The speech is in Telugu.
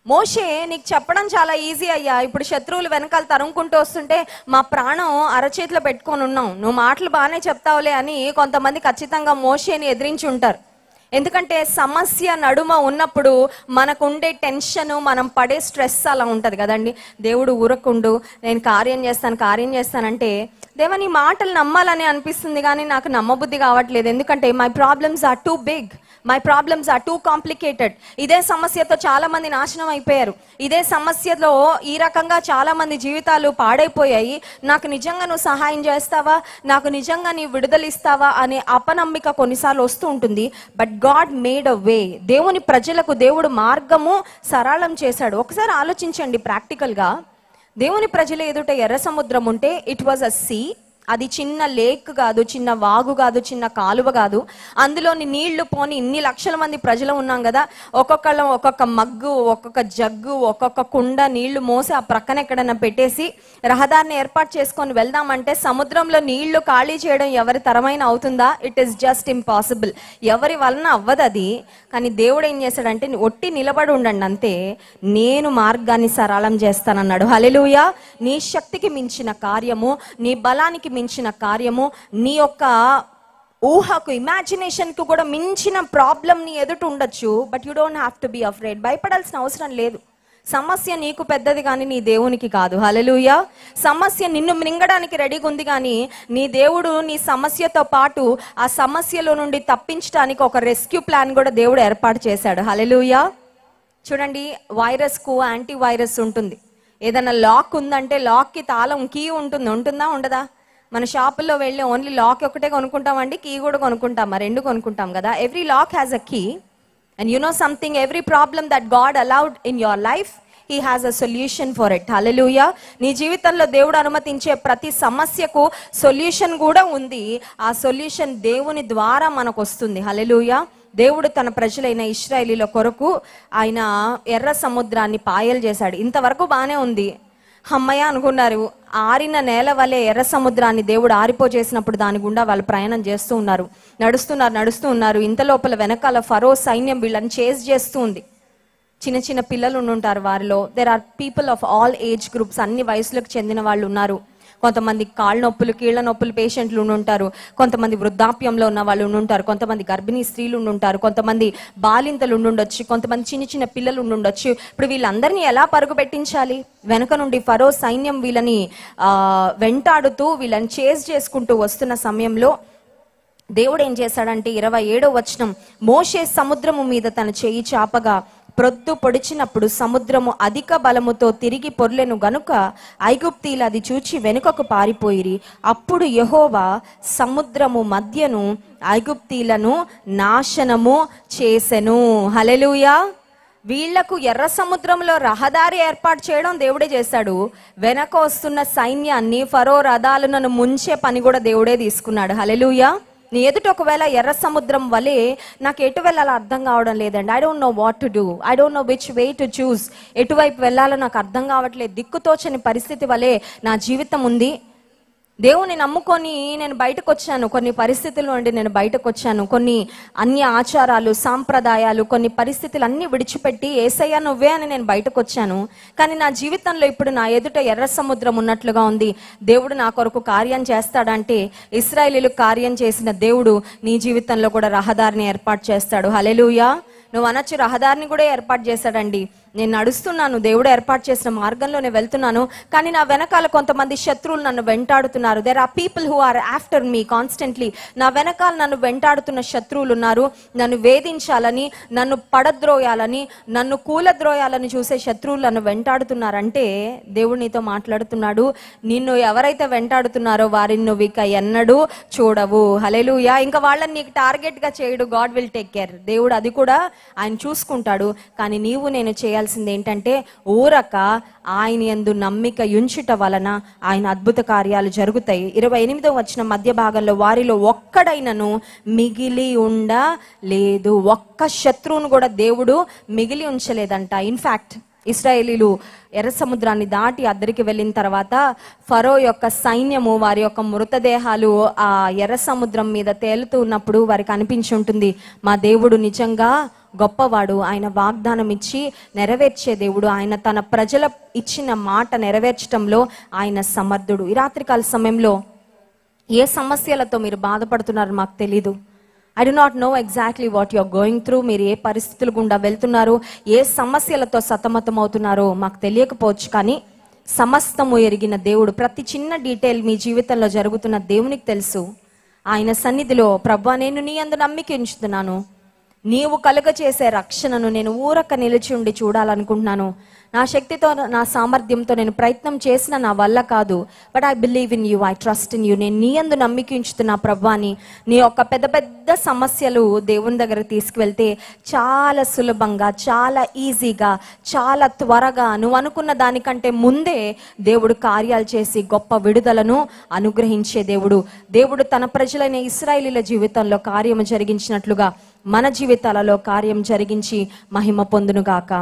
మోషే, నీకు చెప్పడం చాలా ఈజీ అయ్యా, ఇప్పుడు శత్రువులు వెనకాల తరుముకుంటూ వస్తుంటే మా ప్రాణం అరచేతిలో పెట్టుకొని ఉన్నాం, నువ్వు మాటలు బాగానే చెప్తావులే అని కొంతమంది ఖచ్చితంగా మోషేని ఎదిరించి ఉంటారు. ఎందుకంటే సమస్య నడుమ ఉన్నప్పుడు మనకు ఉండే టెన్షన్, మనం పడే స్ట్రెస్ అలా ఉంటుంది కదండి. దేవుడు ఊరకుండు, నేను కార్యం చేస్తానంటే దేవా నీ మాటలు నమ్మాలని అనిపిస్తుంది, కానీ నాకు నమ్మబుద్ధి కావట్లేదు. ఎందుకంటే my problems are too big, my problems are too complicated. ఇదే సమస్యతో చాలా మంది నాశనం అయిపోయారు. ఇదే సమస్యలో ఈ రకంగా చాలా మంది జీవితాలు పాడైపోయాయి. నాకు నిజంగా నువ్వు సహాయం చేస్తావా, నాకు నిజంగా నీ విడుదలిస్తావా అనే అపనమ్మిక కొన్నిసార్లు వస్తూ ఉంటుంది. బట్ గాడ్ మేడ్ అ వే. దేవుని ప్రజలకు దేవుడు మార్గము సరళం చేశాడు. ఒకసారి ఆలోచించండి ప్రాక్టికల్గా. దేవుని ప్రజల ఎదుట ఎర్ర సముద్రం ఉంటే ఇట్ వాజ్ అ సీ. అది చిన్న లేక్ కాదు, చిన్న వాగు కాదు, చిన్న కాలువ కాదు. అందులోని నీళ్లు పోని ఇన్ని లక్షల మంది ప్రజలు ఉన్నాం కదా, ఒక్కొక్కళ్ళం ఒక్కొక్క మగ్గు, ఒక్కొక్క జగ్గు, ఒక్కొక్క కుండ నీళ్లు మోసి ఆ ప్రక్కన ఎక్కడైనా పెట్టేసి రహదారిని ఏర్పాటు చేసుకొని వెళ్దామంటే సముద్రంలో నీళ్లు ఖాళీ చేయడం ఎవరి తరమైన అవుతుందా? It is just impossible. ఎవరి వలన అవ్వదు అది. కానీ దేవుడు ఏం చేశాడంటే, ఒట్టి నిలబడి ఉండండి అంతే, నేను మార్గాన్ని సరళం చేస్తానన్నాడు. హల్లెలూయా. నీ శక్తికి మించిన కార్యము, నీ బలానికి మించిన కార్యము, నీ యొక్క ఊహకు, ఇమాజినేషన్కు కూడా మించిన ప్రాబ్లం నీ ఎదుట ఉండొచ్చు. But you don't have to be afraid. భయపడాల్సిన అవసరం లేదు. సమస్య నీకు పెద్దది కానీ నీ దేవునికి కాదు. హల్లెలూయా. సమస్య నిన్ను మింగడానికి రెడీగా ఉంది, కానీ నీ దేవుడు నీ సమస్యతో పాటు ఆ సమస్యలో నుండి తప్పించడానికి ఒక రెస్క్యూ ప్లాన్ కూడా దేవుడు ఏర్పాటు చేశాడు. హల్లెలూయా. చూడండి, వైరస్కు యాంటీ వైరస్ ఉంటుంది. ఏదైనా లాక్ ఉందంటే లాక్కి తాళం, కీ ఉంటుందా ఉండదా? మన షాపుల్లో వెళ్ళి ఓన్లీ లాక్ ఒకటే కొనుక్కుంటామండి, కీ కూడా కొనుక్కుంటాం, రెండు కొనుక్కుంటాం కదా. Every lock has a key. And you know something, every problem that God allowed in your life, He has a solution for it. Hallelujah. నీ జీవితంలో దేవుడు అనుమతించే ప్రతి సమస్యకు సొల్యూషన్ కూడా ఉంది. ఆ సొల్యూషన్ దేవుని ద్వారా మనకు వస్తుంది. హల్లెలూయా. దేవుడు తన ప్రజలైన ఇశ్రాయేలీల కొరకు ఆయన ఎర్ర సముద్రాన్ని పాయలు చేశాడు. ఇంతవరకు బాగానే ఉంది, అమ్మయ్య అనుకున్నారు. ఆరిన నేల వలె ఎర్ర సముద్రాన్ని దేవుడు ఆరిపోచేసినప్పుడు దాని గుండా వాళ్ళు ప్రయాణం చేస్తూ ఉన్నారు, నడుస్తూ ఉన్నారు. ఇంత లోపల వెనకాల ఫరో సైన్యం వీళ్ళని చేజ్ చేస్తూ ఉంది. చిన్న చిన్న పిల్లలు ఉండుంటారు వారిలో. There are people of all age groups, అన్ని వయసులకు చెందిన వాళ్ళు ఉన్నారు. కొంతమంది కాళ్ళ నొప్పులు, కీళ్ల నొప్పులు పేషెంట్లు ఉండుంటారు, కొంతమంది వృద్ధాప్యంలో ఉన్న వాళ్ళు ఉండుంటారు, కొంతమంది గర్భిణీ స్త్రీలు ఉండుంటారు, కొంతమంది బాలింతలు ఉండుండొచ్చు, కొంతమంది చిన్న చిన్న పిల్లలు ఉండుండొచ్చు. ఇప్పుడు వీళ్ళందరినీ ఎలా పరుగు పెట్టించాలి? వెనక నుండి ఫరో సైన్యం వీళ్ళని వెంటాడుతూ వీళ్ళని చేజ్ చేసుకుంటూ వస్తున్న సమయంలో దేవుడు ఏం చేశాడంటే 27వ వచనం, మోషే సముద్రము మీద తన చేయి చాపగా ప్రొద్దు పొడిచినప్పుడు సముద్రము అధిక బలముతో తిరిగి పొర్లెను గనుక ఐగుప్తీలు అది చూచి వెనుకకు పారిపోయిరి. అప్పుడు యెహోవా సముద్రము మధ్యను ఐగుప్తీలను నాశనము చేసెను. హల్లెలూయా. వీళ్లకు ఎర్ర సముద్రంలో రహదారి ఏర్పాటు చేయడం దేవుడే చేశాడు. వెనక వస్తున్న సైన్యాన్ని, ఫరో రథాలను ముంచే పని కూడా దేవుడే తీసుకున్నాడు. హల్లెలూయా. నీ ఎదుట ఒకవేళ ఎర్ర సముద్రం వలె నాకు ఎటు వెళ్ళాలో అర్థం కావడం లేదండి, I don't know what to do, I don't know which way to choose, ఎటువైపు వెళ్ళాలో నాకు అర్థం కావట్లేదు, దిక్కుతోచని పరిస్థితి వలె నా జీవితం ఉంది. దేవుని నమ్ముకొని నేను బయటకు వచ్చాను, కొన్ని పరిస్థితుల నుండి నేను బయటకు వచ్చాను, కొన్ని అన్య ఆచారాలు, సాంప్రదాయాలు, కొన్ని పరిస్థితులు అన్ని విడిచిపెట్టి యేసయ్య నువ్వే అని నేను బయటకు వచ్చాను. కానీ నా జీవితంలో ఇప్పుడు నా ఎదుట ఎర్ర సముద్రం ఉన్నట్లుగా ఉంది. దేవుడు నా కొరకు కార్యం చేస్తాడంటే ఇశ్రాయేలీలు కార్యం చేసిన దేవుడు నీ జీవితంలో కూడా రహదారిని ఏర్పాటు చేస్తాడు. హల్లెలూయా. నువ్వు అనొచ్చు, రహదారిని కూడా ఏర్పాటు చేశాడండి, నేను నడుస్తున్నాను, దేవుడు ఏర్పాటు చేసిన మార్గంలో నేను వెళ్తున్నాను, కానీ నా వెనకాల కొంతమంది శత్రువులు నన్ను వెంటాడుతున్నారు. There are people who are after me constantly. నా వెనకాల నన్ను వెంటాడుతున్న శత్రువులు ఉన్నారు. నన్ను వేధించాలని, నన్ను పడద్రోయాలని, నన్ను కూలద్రోయాలని చూసే శత్రువులు నన్ను వెంటాడుతున్నారంటే దేవుడు నీతో మాట్లాడుతున్నాడు, నిన్ను ఎవరైతే వెంటాడుతున్నారో వారిని నువ్వు ఇక ఎన్నడూ చూడవు. హల్లెలూయా. ఇంకా వాళ్ళని నీకు టార్గెట్ గా చేయడు. God will take care. దేవుడు అది కూడా ఆయన చూసుకుంటాడు. కానీ నీవు నేను చేయాల్సింది ఏంటంటే ఊరక ఆయన యందు నమ్మిక ఉంచుట వలన ఆయన అద్భుత కార్యాలు జరుగుతాయి. 28వ వచనం మధ్య భాగంలో, వారిలో ఒక్కడైనను మిగిలి ఉండలేదు. ఒక్క శత్రువును కూడా దేవుడు మిగిలి ఉంచలేదంట. ఇన్ఫాక్ట్ ఇశ్రాయేలీలు ఎర్ర సముద్రాన్ని దాటి అద్దరికి వెళ్ళిన తర్వాత ఫరో యొక్క సైన్యము వారి యొక్క మృతదేహాలు ఆ ఎర్ర సముద్రం మీద తేలుతూ ఉన్నప్పుడు వారికి అనిపించి ఉంటుంది, మా దేవుడు నిజంగా గొప్పవాడు, ఆయన వాగ్దానం ఇచ్చి నెరవేర్చే దేవుడు, ఆయన తన ప్రజల ఇచ్చిన మాట నెరవేర్చడంలో ఆయన సమర్థుడు. ఈ రాత్రికాల సమయంలో ఏ సమస్యలతో మీరు బాధపడుతున్నారో మాకు తెలీదు. I do not know exactly what you are going through. మీరు ఏ పరిస్థితులు గుండా వెళ్తున్నారు, ఏ సమస్యలతో సతమతం అవుతున్నారో మాకు తెలియకపోవచ్చు, కానీ సమస్తము ఎరిగిన దేవుడు, ప్రతి చిన్న డీటెయిల్ మీ జీవితంలో జరుగుతున్న దేవునికి తెలుసు. ఆయన సన్నిధిలో, ప్రభువా నేను నీ యందు నమ్మిక ఉంచుతున్నాను, నీవు కలుగ చేసే రక్షణను నేను ఊరక నిలిచి ఉండి చూడాలనుకుంటున్నాను. నా శక్తితో నా సామర్థ్యంతో నేను ప్రయత్నం చేసిన నా వల్ల కాదు, but I believe in you, I trust in you. నేను నీ యందు నమ్మిక ఉంచుతున్నా ప్రభువాని. నీ యొక్క పెద్ద పెద్ద సమస్యలు దేవుని దగ్గర తీసుకువెళ్తే చాలా సులభంగా, చాలా ఈజీగా, చాలా త్వరగా, నువ్వు అనుకున్న దానికంటే ముందే దేవుడు కార్యాలు చేసి గొప్ప విడుదలను అనుగ్రహించే దేవుడు. దేవుడు తన ప్రజలైన ఇశ్రాయేలీల జీవితంలో కార్యము జరిగించినట్లుగా మన జీవితాలలో కార్యం జరిగించి మహిమ పొందునుగాక.